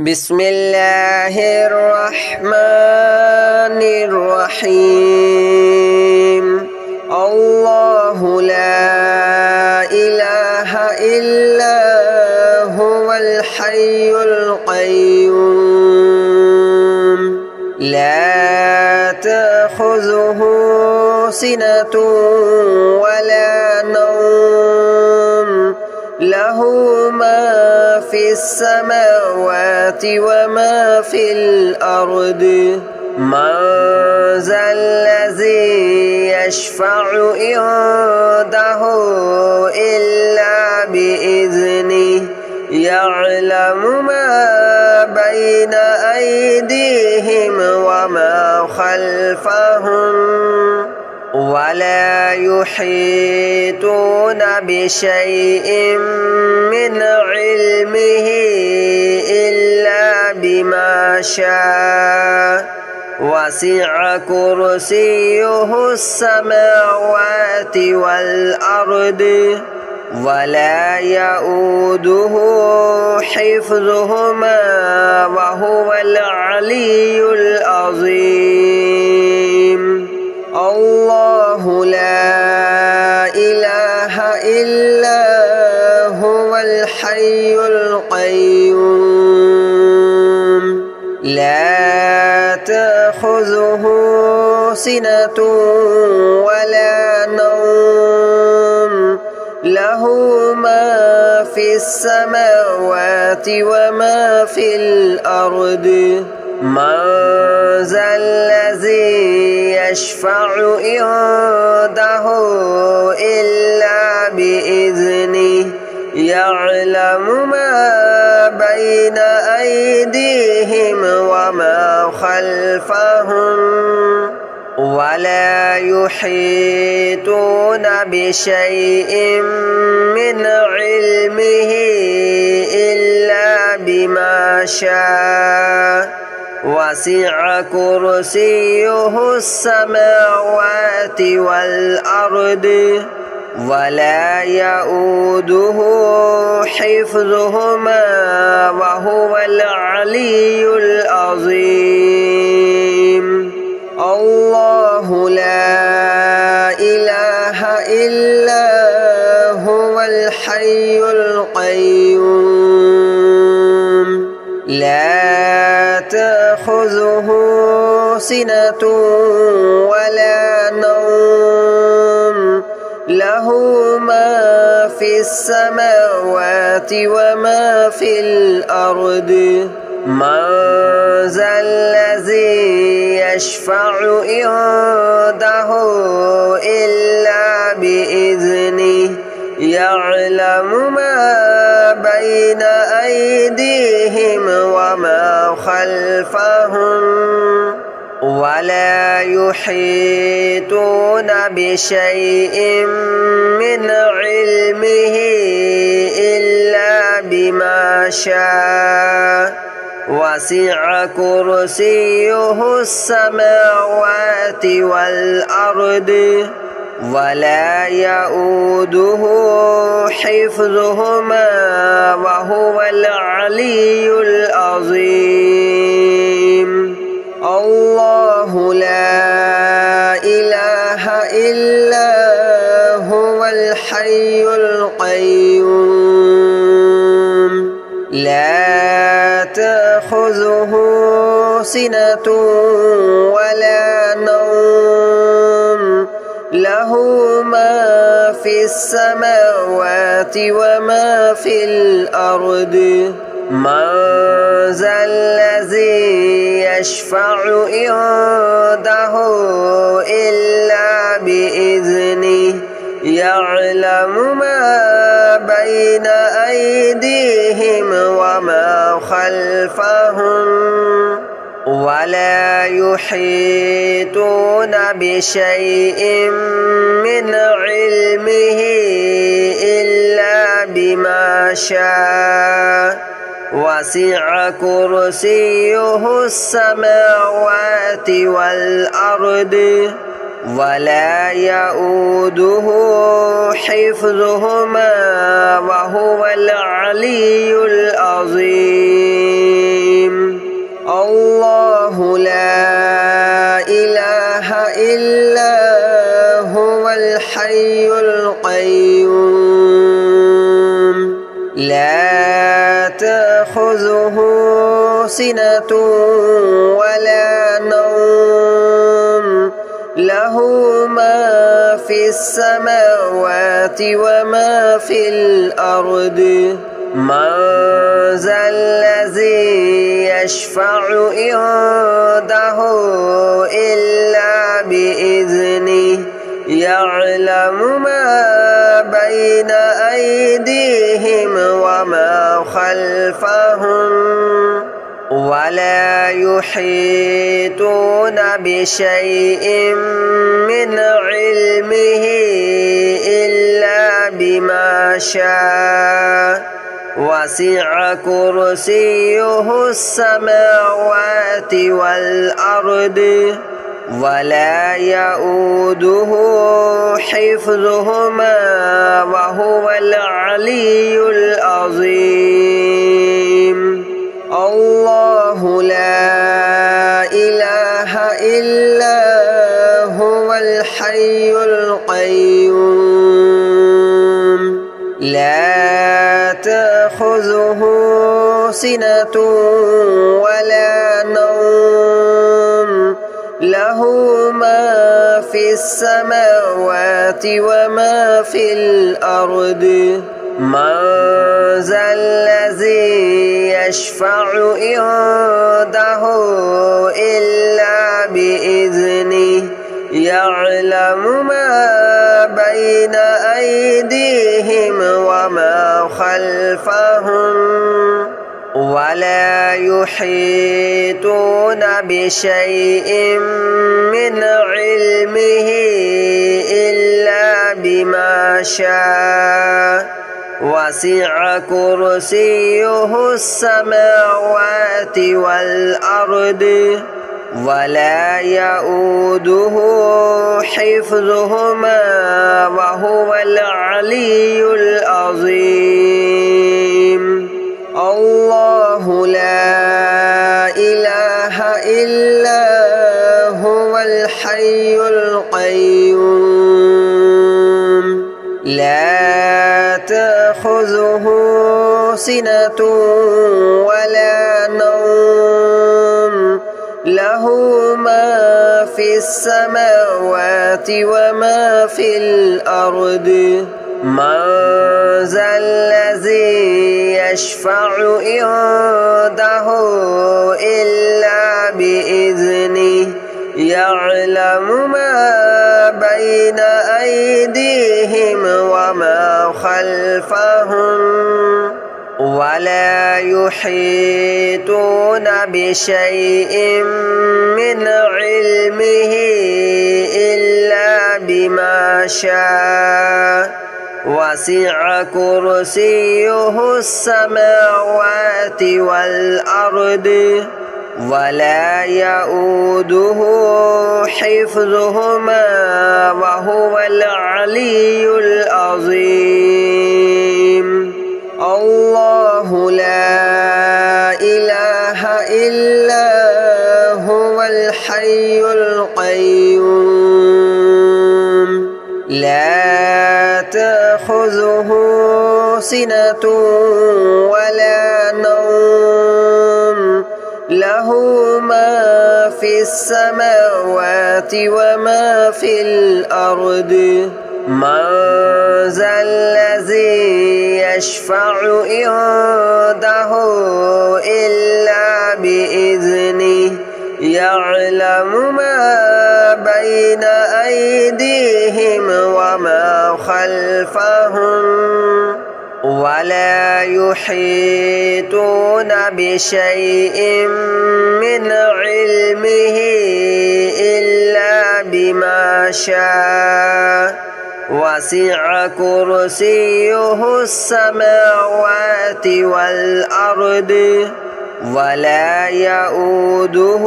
بسم الله الرحمن الرحيم الله لا إله إلا هو الحي القيوم لا تأخذه سنة ولا نوم له ما في السماوات وما في الأرض من ذا الذي يشفع عنده إلا بإذنه يعلم ما بين أيديهم وما خلفهم ولا يحيطون بشيء من علمه إلا بما شاء وسع كرسيه السماوات والأرض ولا يؤوده حفظهما وهو العلي العظيم الله لا إله إلا هو الحي القيوم لا تأخذه سنة ولا نوم له ما في السماوات وما في الأرض من ذا الذي يشفع عنده إلا بإذنه يعلم ما بين أيديهم وما خلفهم ولا يحيطون بشيء من علمه إلا بما شاء وسع كرسيه السماوات والأرض ولا يؤوده حفظهما وهو العلي العظيم الله لا إله إلا هو الحي القيوم لا تأخذه سنة ولا نوم له ما في السماوات وما في الأرض من ذا الذي يشفع عنده إلا بإذنه يعلم ما بين أيديهم وما خلفهم ولا يحيطون بشيء من علمه إلا بما شاء وسع كرسيه السماوات والأرض ولا يؤوده حفظهما وهو العلي العظيم الله لا إله إلا هو الحي القيوم لا تأخذه سنة ولا نوم له ما في السماوات وما في الأرض من ذا الذي يشفع عنده إلا بإذنه يعلم ما بين أيديهم وما خلفهم ولا يحيطون بشيء من علمه إلا بما شاء وسع كرسيه السماوات والأرض ولا يؤوده حفظهما وهو العلي العظيم. تأخذه سنة ولا نوم له ما في السماوات وما في الأرض من ذا الذي يشفع عنده إلا بإذنه يعلم ما بين أيديهم وما خلفهم ولا يحيطون بشيء من علمه إلا بما شاء وسع كرسيه السماوات والأرض ولا يؤوده حفظهما وهو العلي العظيم الله لا إله إلا هو الحي القيوم لا تأخذه سنة ولا نوم له ما في السماوات وما في الأرض من ذا الذي يشفع عنده إلا بإذنه يعلم ما بين أيديهم وما خلفهم ولا يحيطون بشيء من علمه إلا بما شاء وسع كرسيه السماوات والأرض ولا يؤوده حفظهما وهو العلي العظيم الله لا إله إلا هو الحي القيوم لا تأخذه سنة ولا نوم له ما في السماوات وما في الأرض من ذا الذي يشفع عنده إلا بإذنه يعلم ما بين أيديهم وما خلفهم ولا يحيطون بشيء من علمه إلا بما شاء وسع كرسيه السماوات والأرض ولا يؤوده حفظهما وهو العلي العظيم الله لا إله إلا هو الحي القيوم لا تأخذه سنة ولا نوم له ما في السماوات وما في الأرض من ذا الذي يشفع عنده إلا بإذنه يعلم ما بين أيديهم وما خلفهم ولا يحيطون بشيء من علمه إلا بما شاء وسع كرسيه السماوات والأرض ولا يؤوده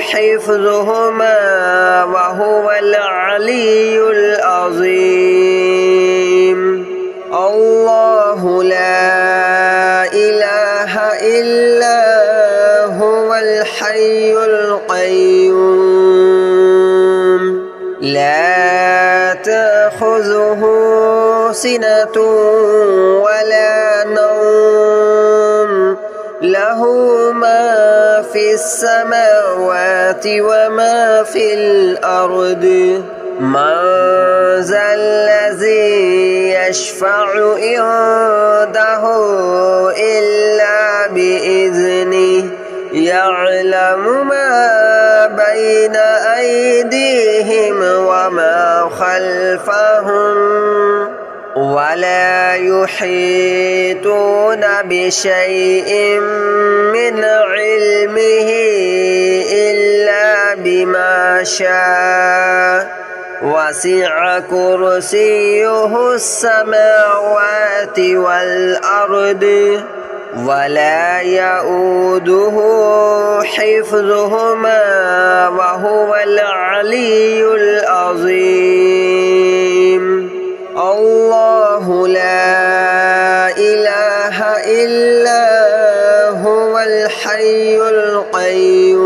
حفظهما وهو العلي العظيم الله لا إله إلا هو الحي القيوم لا تأخذه سنة ولا نوم له له ما في السماوات وما في الأرض من ذا الذي يشفع عنده إلا بإذنه يعلم ما بين أيديهم وما خلفهم ولا يحيطون بشيء من علمه إلا بما شاء وسع كرسيه السماوات والأرض ولا يؤوده حفظهما وهو العلي العظيم الله لا إله إلا هو الحي القيوم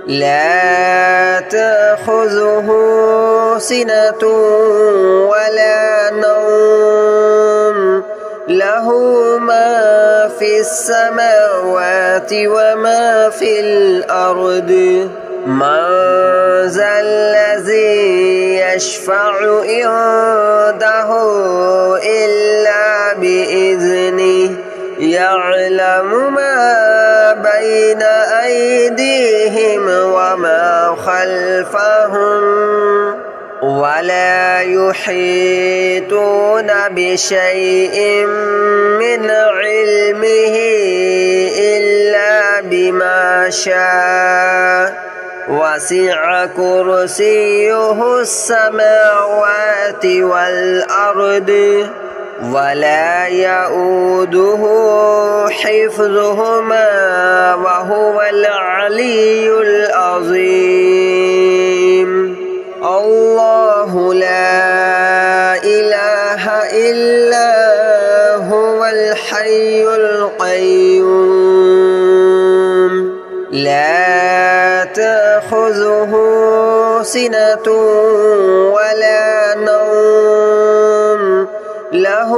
لا تأخذه سنة ولا نوم له ما في السماوات وما في الأرض من ذا الذي يشفع عنده إلا بإذنه يعلم ما بين أيديهم وما خلفهم ولا يحيطون بشيء من علمه إلا بما شاء وسع كرسيه السماوات والأرض ولا يؤوده حفظهما وهو العلي العظيم الله لا إله إلا هو الحي القيوم لا تأخذه سنة ولا نوم له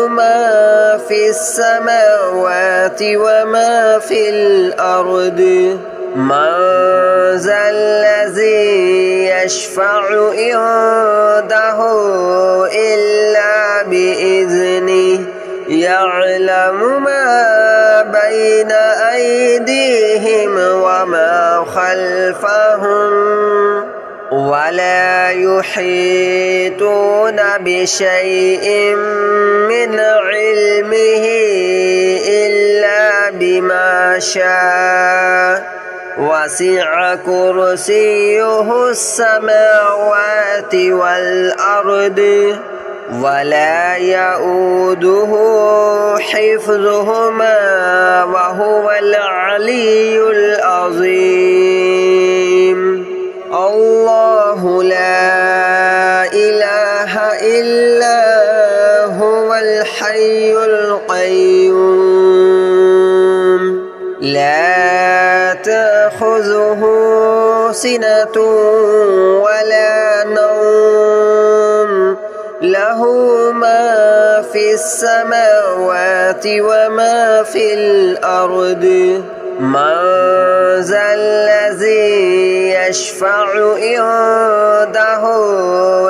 ما في السماوات وما في الأرض من ذا الذي يشفع عنده إلا بإذنه يعلم ما بين أيديهم وما خلفهم ولا يحيطون بشيء من علمه إلا بما شاء وسع كرسيه السماوات والأرض ولا يؤوده حفظهما وهو العلي العظيم الله لا إله إلا هو الحي القيوم لا تأخذه سنة ولا نوم له ما في السماوات وما في الأرض من ذا الذي يشفع عنده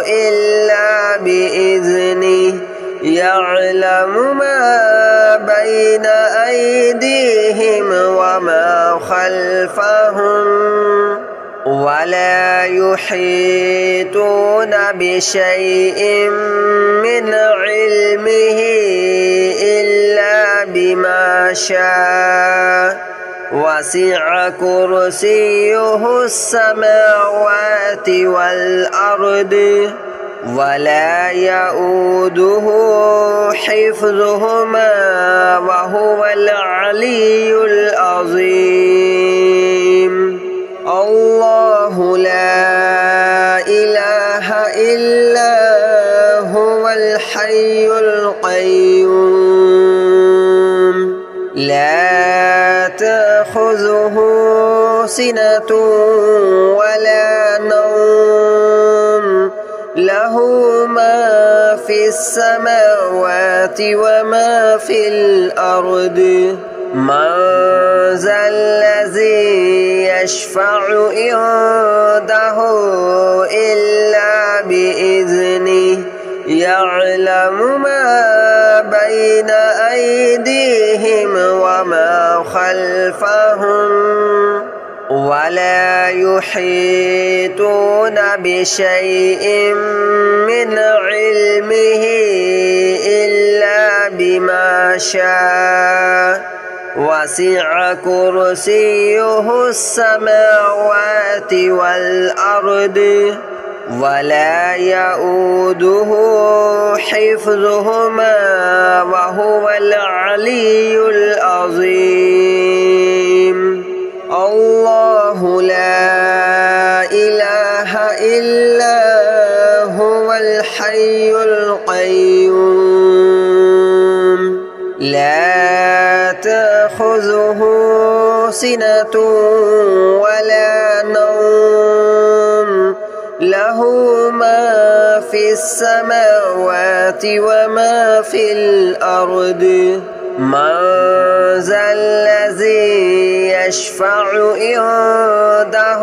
إلا بإذنه يعلم ما بين أيديهم وما خلفهم ولا يحيطون بشيء من علمه إلا بما شاء وسع كرسيه السماوات والأرض ولا يؤوده حفظهما وهو العلي العظيم الله لا إله إلا هو الحي القيوم لا تأخذه سنة ولا نوم له له ما في السماوات وما في الأرض من ذا الذي يشفع عنده إلا بإذنه يعلم ما بين أيديهم وما خلفهم ولا يحيطون بشيء من علمه إلا بما شاء وسع كرسيه السماوات والأرض ولا يؤوده حفظهما وهو العلي العظيم الله لا إله إلا هو الحي القيوم لا تأخذه سنة ولا نوم له ما في السماوات وما في الأرض من ذا الذي يشفع عنده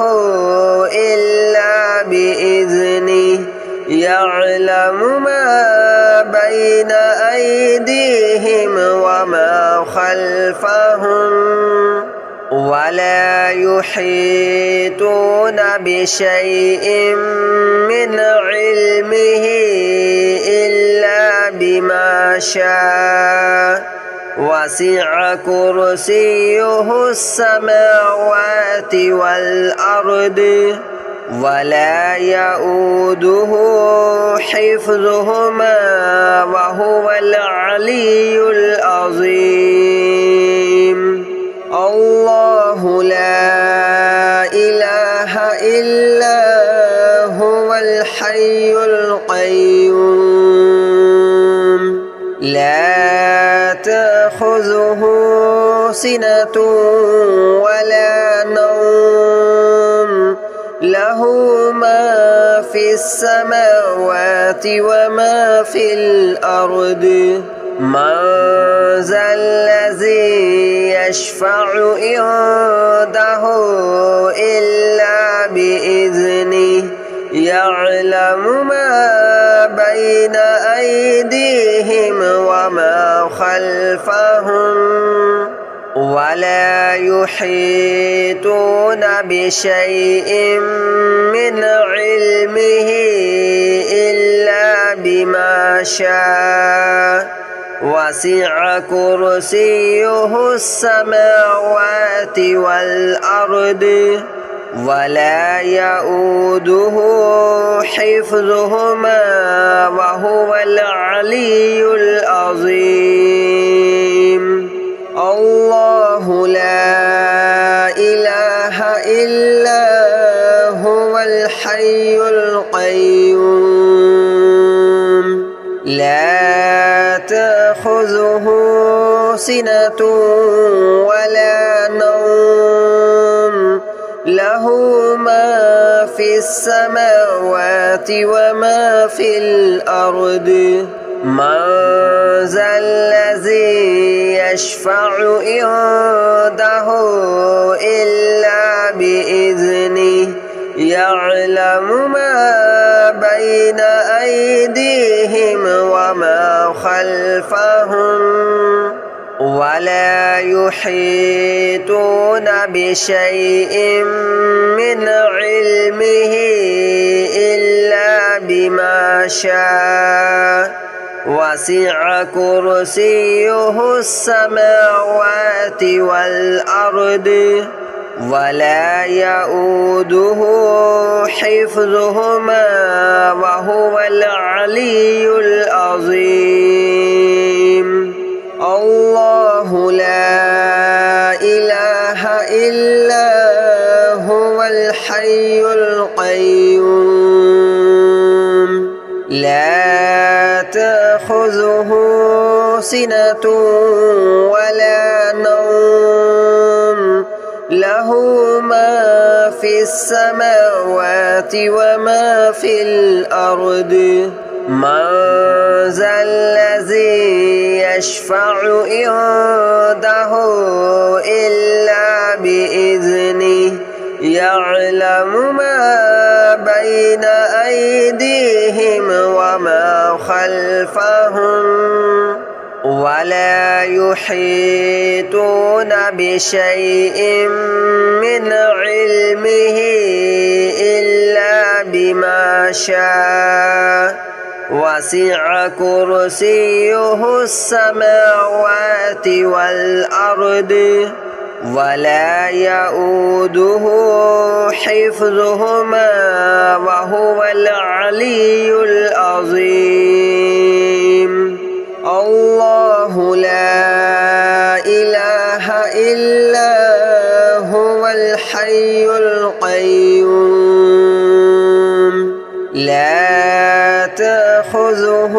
إلا بإذنه يعلم ما بين أيديهم وما خلفهم ولا يحيطون بشيء من علمه إلا بما شاء وسع كرسيه السماوات والأرض ولا يؤوده حفظهما وهو العلي العظيم الله لا إله إلا هو الحي القيوم لا تأخذه سنة ولا نوم له ما في السماوات وما في الأرض من ذا الذي يشفع عنده إلا بإذنه يعلم ما بين أيديهم وما خلفهم ولا يحيطون بشيء من علمه إلا بما شاء وسع كرسيه السماوات والأرض ولا يؤوده حفظهما وهو العلي العظيم الله لا إله إلا هو الحي القيوم لا تأخذه سنة ولا نوم له ما في السماوات وما في الأرض من ذا الذي يشفع عنده إلا بإذنه يعلم ما بين أيديهم وما خلفهم ولا يحيطون بشيء من علمه إلا بما شاء وسع كرسيه السماوات والأرض ولا يؤوده حفظهما وهو العلي العظيم الله لا إله إلا هو الحي القيوم لا تأخذه سنة ولا نوم له ما في السماوات وما في الأرض من ذا الذي يشفع عنده إلا بإذنه يعلم ما بين أيديهم وما خلفهم ولا يحيطون بشيء من علمه إلا بما شاء وسع كرسيه السماوات والأرض ولا يؤوده حفظهما وهو العلي العظيم الله لا إله إلا هو الحي القيوم لا تأخذه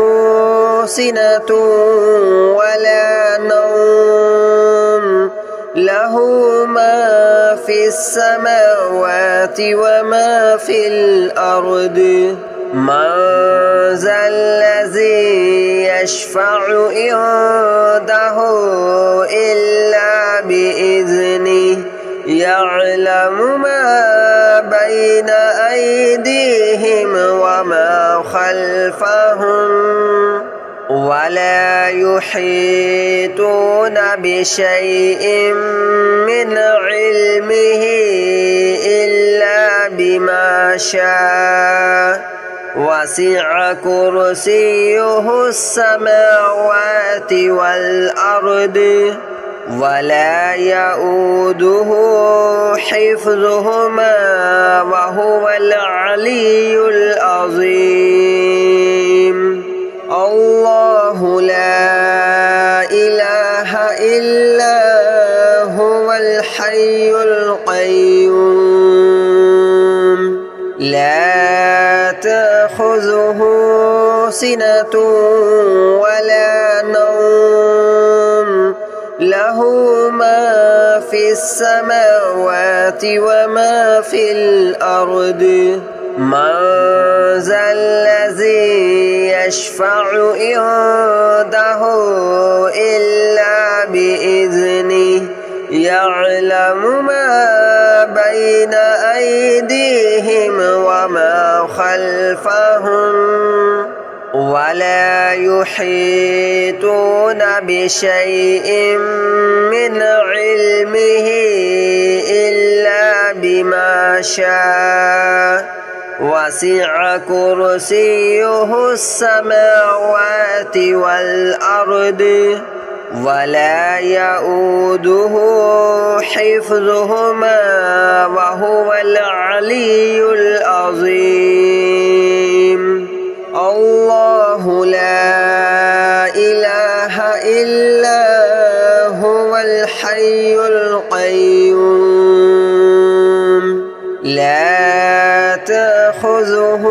سنة ولا نوم له ما في السماوات وما في الأرض من ذا الذي يشفع عنده إلا بإذنه يعلم ما بين أيديهم وما خلفهم ولا يحيطون بشيء من علمه إلا بما شاء وسع كرسيه السماوات والأرض ولا يؤوده حفظهما وهو العلي العظيم الله لا إله إلا هو الحي القيوم لا تأخذه سنة ولا نوم له ما في السماوات وما في الأرض من ذا الذي يشفع عنده إلا بإذنه يعلم ما بين أيديهم وما خلفهم ولا يحيطون بشيء من علمه إلا بما شاء وسع كرسيه السماوات والأرض ولا يؤوده حفظهما وهو العلي العظيم الله لا إله إلا هو الحي القيوم لا تأخذه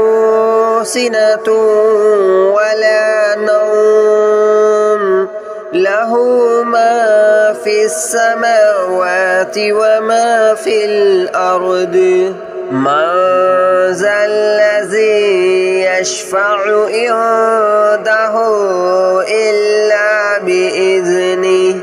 سنة ولا نوم له ما في السماوات وما في الأرض من ذا الذي يشفع عنده إلا بإذنه